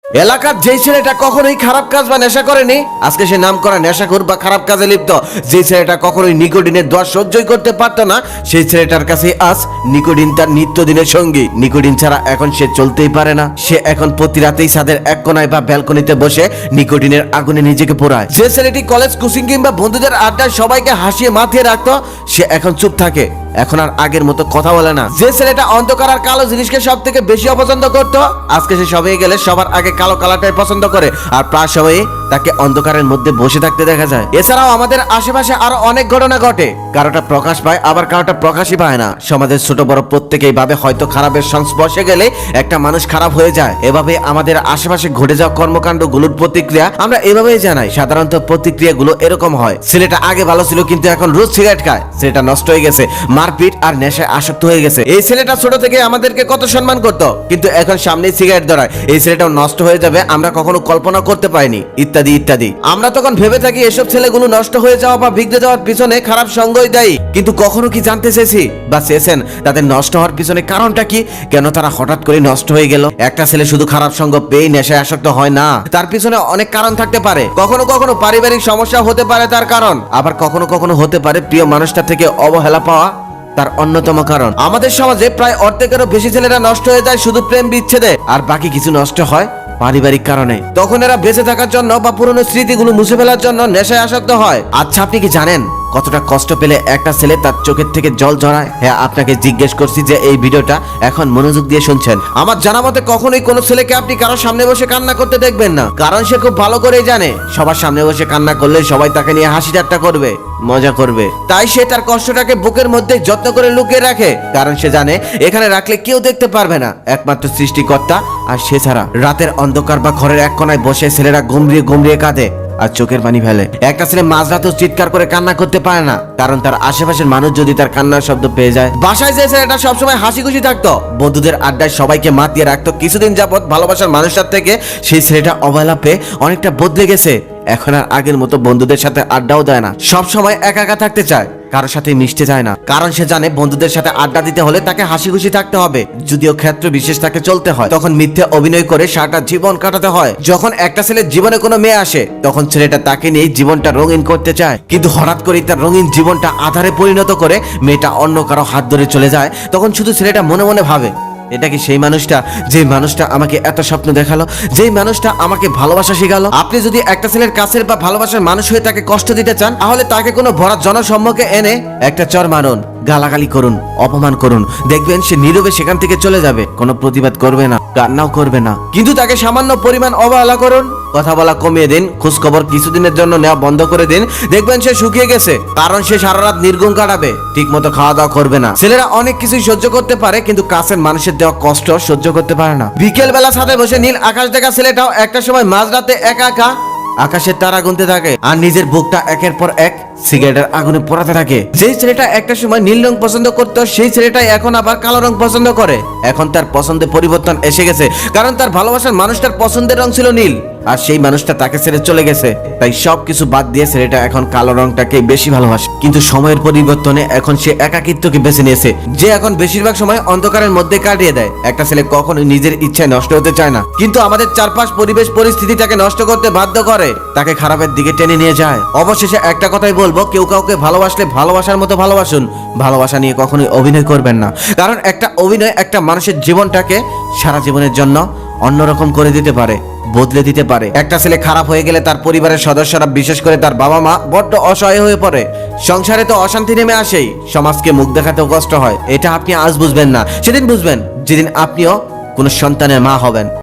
এলাকার যেই ছেলেটা কখনোই খারাপ কাজ বা নেশা করেনি, আজকে সে নাম করা নেশাখোর বা খারাপ কাজে লিপ্ত। যে ছেলেটা কখনোই নিকোটিনের দোয়া সহ্যই করতে পারতো না, সেই ছেলেটার কাছে আজ নিকোটিন তার নিত্যদিনের সঙ্গী। নিকোটিন ছাড়া এখন সে চলতেই পারে না। সে এখন প্রতি রাতেই ছাদের এক কোনায় বা ব্যালকনিতে বসে নিকোটিনের আগুনে নিজেকে পোড়ায়। যে ছেলেটি কলেজ, কোচিং কিংবা বন্ধুদের আড্ডায় সবাইকে হাসিয়ে মাথিয়ে রাখতো, সে এখন চুপ থাকে, এখন আর আগের মতো কথা বলে না। যে ছেলেটা অন্ধকার আর কালো জিনিসকে সব থেকে বেশি অপছন্দ করতো, আজকে সে সবাই গেলে সবার আগে কালো কালারটাই পছন্দ করে, আর প্রায় সবাই তাকে অন্ধকারের মধ্যে বসে থাকতে দেখা যায়। এছাড়াও আমাদের আশেপাশে আরো অনেক ঘটনা ঘটে, কারোটা প্রকাশ পায় আবার কারোটা প্রকাশই পায় না। সমাজের ছোট বড় প্রত্যেকেই ভাবে হয়তো খারাপের সংস্পর্শে গেলে একটা মানুষ খারাপ হয়ে যায়। এভাবে আমাদের আশেপাশে ঘটে যাওয়া কর্মকাণ্ডগুলোর প্রতিক্রিয়া আমরা এভাবেই জানাই। সাধারণত প্রতিক্রিয়াগুলো এরকম হয়: ছেলেটা আগে ভালো ছিল কিন্তু এখন রোজ সিগারেট খায়, ছেলেটা নষ্ট হয়ে গেছে, মারপিট আর নেশায় আসক্ত হয়ে গেছে। এই ছেলেটা ছোট থেকে আমাদেরকে কত সম্মান করত, কিন্তু এখন সামনেই সিগারেট ধরায়, এই ছেলেটাও নষ্ট হয়ে যাবে, আমরা কখনো কল্পনা করতে পারিনি, ইত্যাদি ইত্যাদি। আমরা তখন ভেবে থাকি এসব ছেলেগুলো নষ্ট হয়ে যাওয়া বা বিগড়ে যাওয়ার পিছনে খারাপ সঙ্গই দায়ী। কিন্তু কখনো কি জানতে চেয়েছি বা চেয়েছেন তাদের নষ্ট হওয়ার পিছনে কারণটা কি? কেন তারা হঠাৎ করে নষ্ট হয়ে গেল? একটা ছেলে শুধু খারাপ সঙ্গ পেয়ে নেশায় আসক্ত হয় না, তার পিছনে অনেক কারণ থাকতে পারে। কখনো কখনো পারিবারিক সমস্যা হতে পারে তার কারণ, আবার কখনো কখনো হতে পারে প্রিয় মানুষটা থেকে অবহেলা পাওয়া তার অন্যতম কারণ। আমাদের সমাজে প্রায় অর্ধেকেরও বেশি ছেলেরা নষ্ট হয়ে যায় শুধু প্রেম বিচ্ছেদে, আর বাকি কিছু নষ্ট হয় পারিবারিক কারণে। তখন এরা বেঁচে থাকার জন্য বা পুরনো স্মৃতিগুলো মুছে ফেলার জন্য নেশায় আসক্ত হয়। আচ্ছা, আপনি কি জানেন কতটা কষ্ট পেলে একটা ছেলে তার চোখের থেকে জল ঝরায়? হ্যাঁ, আপনাকে জিজ্ঞেস করছি যে এই ভিডিওটা এখন মনোযোগ দিয়ে শুনছেন। আমার জানা মতে কখনোই কোনো ছেলেকে আপনি কারো সামনে বসে কান্না করতে দেখবেন না, কারণ সে খুব ভালো করেই জানে সবার সামনে বসে কান্না করলে সবাই তাকে নিয়ে হাসি ঠাট্টা করবে, মজা করবে। তাই সে তার কষ্টটাকে বুকের মধ্যে যত্ন করে লুকিয়ে রাখে, কারণ সে জানে এখানে রাখলে কেউ দেখতে পারবে না, একমাত্র সৃষ্টিকর্তা আর সে ছাড়া। রাতের অন্ধকার বা ঘরের এক কোনায় বসে ছেলেরা গমড়িয়ে গমড়িয়ে কাঁদে আর চোখের পানি ফেলে। একটা ছেলে মাঝরাতেও চিৎকার করে কান্না করতে পারে না, কারণ তার আশেপাশের মানুষ যদি তার কান্নার শব্দ পেয়ে যায়। বাসায় যে ছেলেটা সবসময় হাসি খুশি থাকতো, বন্ধুদের আড্ডায় সবাইকে মাতিয়ে রাখতো, কিছুদিন যাবত ভালোবাসার মানুষটার থেকে সেই ছেলেটা অবহেলা পেয়ে অনেকটা বদলে গেছে। এখন আর আগের মতো বন্ধুদের সাথে আড্ডাও দেয় না, সব সময় একা একা থাকতে চায়, কারোর সাথে মিশতে চায় না, কারণ সে জানে বন্ধুদের সাথে আড্ডা দিতে হলে তাকে হাসি খুশি থাকতে হবে। যদিও ক্ষেত্র বিশেষ তাকে চলতে হয়, তখন মিথ্যে অভিনয় করে সারাটা জীবন কাটাতে হয়। যখন একটা ছেলের জীবনে কোনো মেয়ে আসে, তখন ছেলেটা তাকে নিয়ে জীবনটা রঙিন করতে চায়, কিন্তু হঠাৎ করেই তার রঙিন জীবনটা আধারে পরিণত করে মেয়েটা অন্য কারো হাত ধরে চলে যায়। তখন শুধু ছেলেটা মনে মনে ভাবে, এটা কি সেই মানুষটা, যে মানুষটা আমাকে এত স্বপ্ন দেখালো, যেই মানুষটা আমাকে ভালোবাসা শেখালো? আপনি যদি একটা ছেলের কাছের বা ভালোবাসার মানুষ হয়ে তাকে কষ্ট দিতে চান, তাহলে তাকে কোনো ভরা জনসম্মুখে এনে একটা চর মারুন, গালাগালি করুন, অপমান করুন, দেখবেন সে নীরবে সেখান থেকে চলে যাবে, কোনো প্রতিবাদ করবে না, কান্নাও করবে না। কিন্তু তাকে সামান্য পরিমাণ অবহেলা করুন, কথা বলা কমিয়ে দিন, খোঁজ খবর কিছুদিনের জন্য নেওয়া বন্ধ করে দিন, দেখবেন সে শুকিয়ে গেছে, কারণ সে সারা রাত নির্ঘুম কাটাবে, ঠিক মতো খাওয়া দাওয়া করবে না। ছেলেরা অনেক কিছুই সহ্য করতে পারে, কিন্তু কাছের মানুষের দেওয়া কষ্ট সহ্য করতে পারে না। বিকেল বেলা ছাদে বসে নীল আকাশ দেখা ছেলেটাও একটা সময় মাঝরাতে একা একা আকাশের তারা গুনতে থাকে আর নিজের বুকটা একের পর এক সিগারেটের আগুনে পোড়াতে থাকে। যে ছেলেটা একটা সময় নীল রং পছন্দ করতো, সেই ছেলেটাই এখন আবার কালো রং পছন্দ করে। এখন তার পছন্দে পরিবর্তন এসে গেছে, কারণ তার ভালোবাসার মানুষটার পছন্দের রং ছিল নীল, আর সেই মানুষটা তাকে ছেড়ে চলে গেছে। তাই সবকিছু বাদ দিয়ে ছেলেটা এখন কালো রংটাকে বেশি ভালোবাসে। কিন্তু সময়ের পরিবর্তনে এখন সে একাকিত্বকে বেছে নিয়েছে, যে এখন বেশিরভাগ সময় অন্ধকারের মধ্যে কাটিয়ে দেয়। একটা ছেলে কখনোই নিজের ইচ্ছায় নষ্ট হতে চায় না, কিন্তু আমাদের চারপাশ পরিবেশ পরিস্থিতি তাকে নষ্ট করতে বাধ্য করে, তাকে খারাপের দিকে টেনে নিয়ে যায়। অবশেষে একটা কথাই বলবো, কেউ কাউকে ভালোবাসলে ভালোবাসার মতো ভালোবাসুন, ভালোবাসা নিয়ে কখনোই অভিনয় করবেন না, কারণ একটা অভিনয় একটা মানুষের জীবনটাকে সারা জীবনের জন্য অন্যরকম করে দিতে পারে, বদলে দিতে পারে। একটা ছেলে খারাপ হয়ে গেলে তার পরিবারের সদস্যরা, বিশেষ করে তার বাবা মা, বড্ড অসহায় হয়ে পড়ে। সংসারে তো অশান্তি নেমে আসেই, সমাজকে মুখ দেখাতেও কষ্ট হয়। এটা আপনি আজ বুঝবেন না, সেদিন বুঝবেন যেদিন আপনিও কোনো সন্তানের মা হবেন।